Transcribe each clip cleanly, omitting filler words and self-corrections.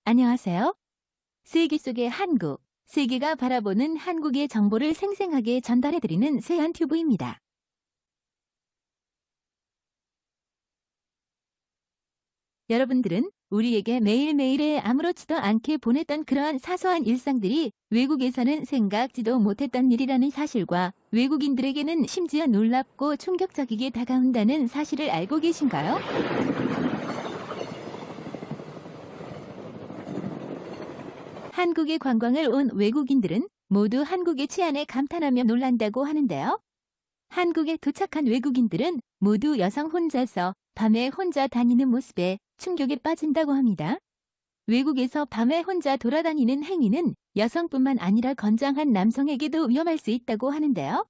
안녕하세요. 세계 속의 한국, 세계가 바라보는 한국의 정보를 생생하게 전달해드리는 세안튜브입니다. 여러분들은 우리에게 매일매일에 아무렇지도 않게 보냈던 그러한 사소한 일상들이 외국에서는 생각지도 못했던 일이라는 사실과 외국인들에게는 심지어 놀랍고 충격적이게 다가온다는 사실을 알고 계신가요? 한국에 관광을 온 외국인들은 모두 한국의 치안에 감탄하며 놀란다고 하는데요. 한국에 도착한 외국인들은 모두 여성 혼자서 밤에 혼자 다니는 모습에 충격에 빠진다고 합니다. 외국에서 밤에 혼자 돌아다니는 행위는 여성뿐만 아니라 건장한 남성에게도 위험할 수 있다고 하는데요.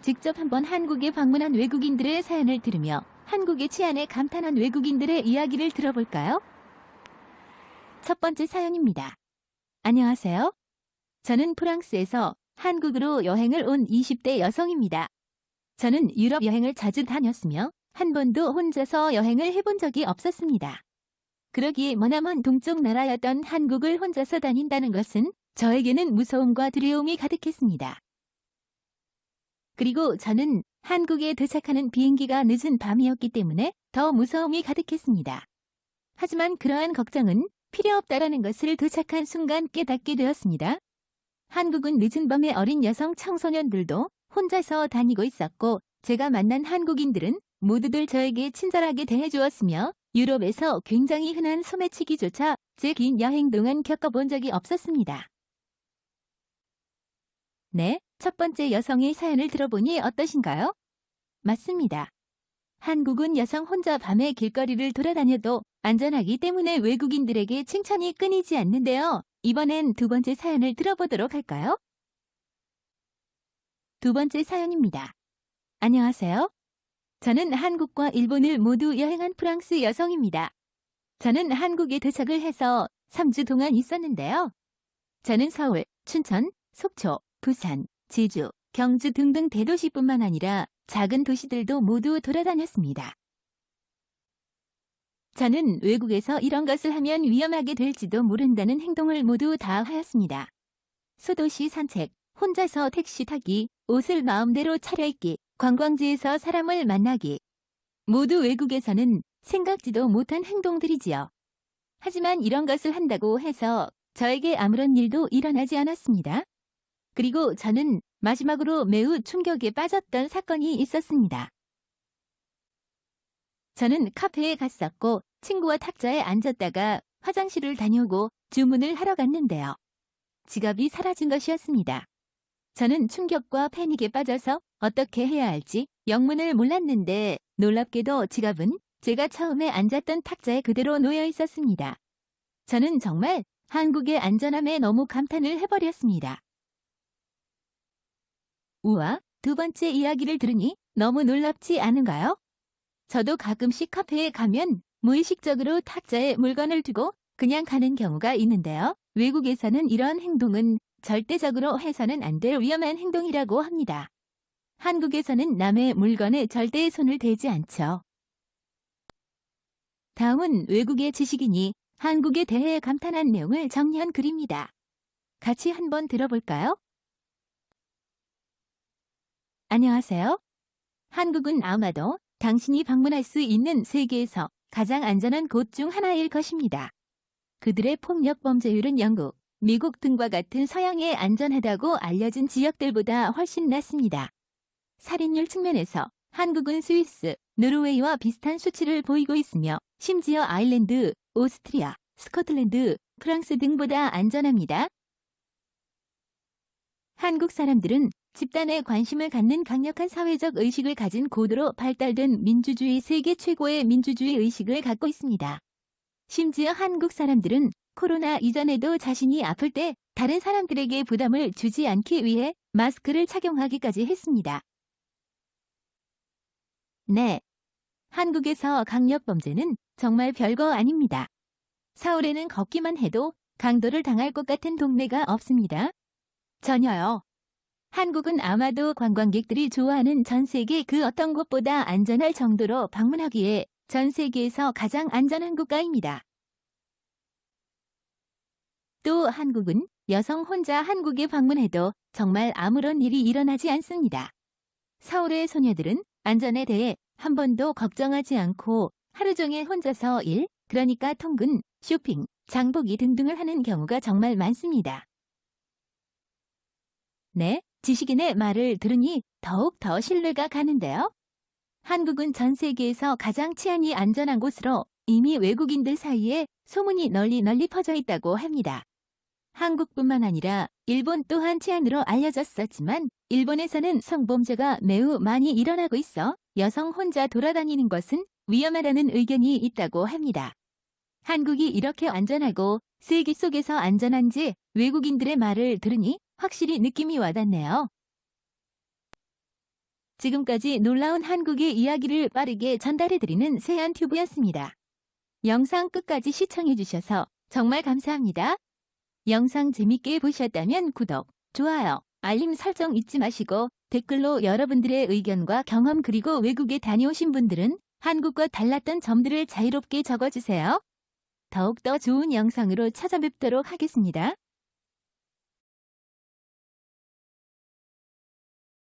직접 한번 한국에 방문한 외국인들의 사연을 들으며 한국의 치안에 감탄한 외국인들의 이야기를 들어볼까요? 첫 번째 사연입니다. 안녕하세요. 저는 프랑스에서 한국으로 여행을 온 20대 여성입니다. 저는 유럽 여행을 자주 다녔으며 한 번도 혼자서 여행을 해본 적이 없었습니다. 그러기에 머나먼 동쪽 나라였던 한국을 혼자서 다닌다는 것은 저에게는 무서움과 두려움이 가득했습니다. 그리고 저는 한국에 도착하는 비행기가 늦은 밤이었기 때문에 더 무서움이 가득했습니다. 하지만 그러한 걱정은 필요 없다라는 것을 도착한 순간 깨닫게 되었습니다. 한국은 늦은 밤에 어린 여성 청소년들도 혼자서 다니고 있었고 제가 만난 한국인들은 모두들 저에게 친절하게 대해주었으며 유럽에서 굉장히 흔한 소매치기조차 제 긴 여행 동안 겪어본 적이 없었습니다. 네, 첫 번째 여성의 사연을 들어보니 어떠신가요? 맞습니다. 한국은 여성 혼자 밤에 길거리를 돌아다녀도 안전하기 때문에 외국인들에게 칭찬이 끊이지 않는데요. 이번엔 두 번째 사연을 들어보도록 할까요? 두 번째 사연입니다. 안녕하세요. 저는 한국과 일본을 모두 여행한 프랑스 여성입니다. 저는 한국에 도착을 해서 3주 동안 있었는데요. 저는 서울, 춘천, 속초, 부산, 제주, 경주 등등 대도시뿐만 아니라 작은 도시들도 모두 돌아다녔습니다. 저는 외국에서 이런 것을 하면 위험하게 될지도 모른다는 행동을 모두 다 하였습니다. 소도시 산책, 혼자서 택시 타기, 옷을 마음대로 차려입기, 관광지에서 사람을 만나기. 모두 외국에서는 생각지도 못한 행동들이지요. 하지만 이런 것을 한다고 해서 저에게 아무런 일도 일어나지 않았습니다. 그리고 저는 마지막으로 매우 충격에 빠졌던 사건이 있었습니다. 저는 카페에 갔었고 친구와 탁자에 앉았다가 화장실을 다녀오고 주문을 하러 갔는데요. 지갑이 사라진 것이었습니다. 저는 충격과 패닉에 빠져서 어떻게 해야 할지 영문을 몰랐는데 놀랍게도 지갑은 제가 처음에 앉았던 탁자에 그대로 놓여 있었습니다. 저는 정말 한국의 안전함에 너무 감탄을 해버렸습니다. 우와, 두 번째 이야기를 들으니 너무 놀랍지 않은가요? 저도 가끔씩 카페에 가면 무의식적으로 탁자에 물건을 두고 그냥 가는 경우가 있는데요. 외국에서는 이런 행동은 절대적으로 해서는 안 될 위험한 행동이라고 합니다. 한국에서는 남의 물건에 절대 손을 대지 않죠. 다음은 외국의 지식인이 한국에 대해 감탄한 내용을 정리한 글입니다. 같이 한번 들어볼까요? 안녕하세요. 한국은 아마도 당신이 방문할 수 있는 세계에서 가장 안전한 곳 중 하나일 것입니다. 그들의 폭력 범죄율은 영국, 미국 등과 같은 서양의 안전하다고 알려진 지역들보다 훨씬 낮습니다. 살인율 측면에서 한국은 스위스, 노르웨이와 비슷한 수치를 보이고 있으며 심지어 아일랜드, 오스트리아, 스코틀랜드, 프랑스 등보다 안전합니다. 한국 사람들은 집단에 관심을 갖는 강력한 사회적 의식을 가진 고도로 발달된 민주주의 세계 최고의 민주주의 의식을 갖고 있습니다. 심지어 한국 사람들은 코로나 이전에도 자신이 아플 때 다른 사람들에게 부담을 주지 않기 위해 마스크를 착용하기까지 했습니다. 네. 한국에서 강력범죄는 정말 별거 아닙니다. 서울에는 걷기만 해도 강도를 당할 것 같은 동네가 없습니다. 전혀요. 한국은 아마도 관광객들이 좋아하는 전 세계 그 어떤 곳보다 안전할 정도로 방문하기에 전 세계에서 가장 안전한 국가입니다. 또 한국은 여성 혼자 한국에 방문해도 정말 아무런 일이 일어나지 않습니다. 서울의 소녀들은 안전에 대해 한 번도 걱정하지 않고 하루 종일 혼자서 일, 그러니까 통근, 쇼핑, 장보기 등등을 하는 경우가 정말 많습니다. 네, 지식인의 말을 들으니 더욱 더 신뢰가 가는데요. 한국은 전 세계에서 가장 치안이 안전한 곳으로 이미 외국인들 사이에 소문이 널리 퍼져 있다고 합니다. 한국뿐만 아니라 일본 또한 치안으로 알려졌었지만 일본에서는 성범죄가 매우 많이 일어나고 있어 여성 혼자 돌아다니는 것은 위험하다는 의견이 있다고 합니다. 한국이 이렇게 안전하고 세계 속에서 안전한지 외국인들의 말을 들으니 확실히 느낌이 와닿네요. 지금까지 놀라운 한국의 이야기를 빠르게 전달해드리는 세안튜브였습니다. 영상 끝까지 시청해주셔서 정말 감사합니다. 영상 재밌게 보셨다면 구독, 좋아요, 알림 설정 잊지 마시고 댓글로 여러분들의 의견과 경험 그리고 외국에 다녀오신 분들은 한국과 달랐던 점들을 자유롭게 적어주세요. 더욱더 좋은 영상으로 찾아뵙도록 하겠습니다.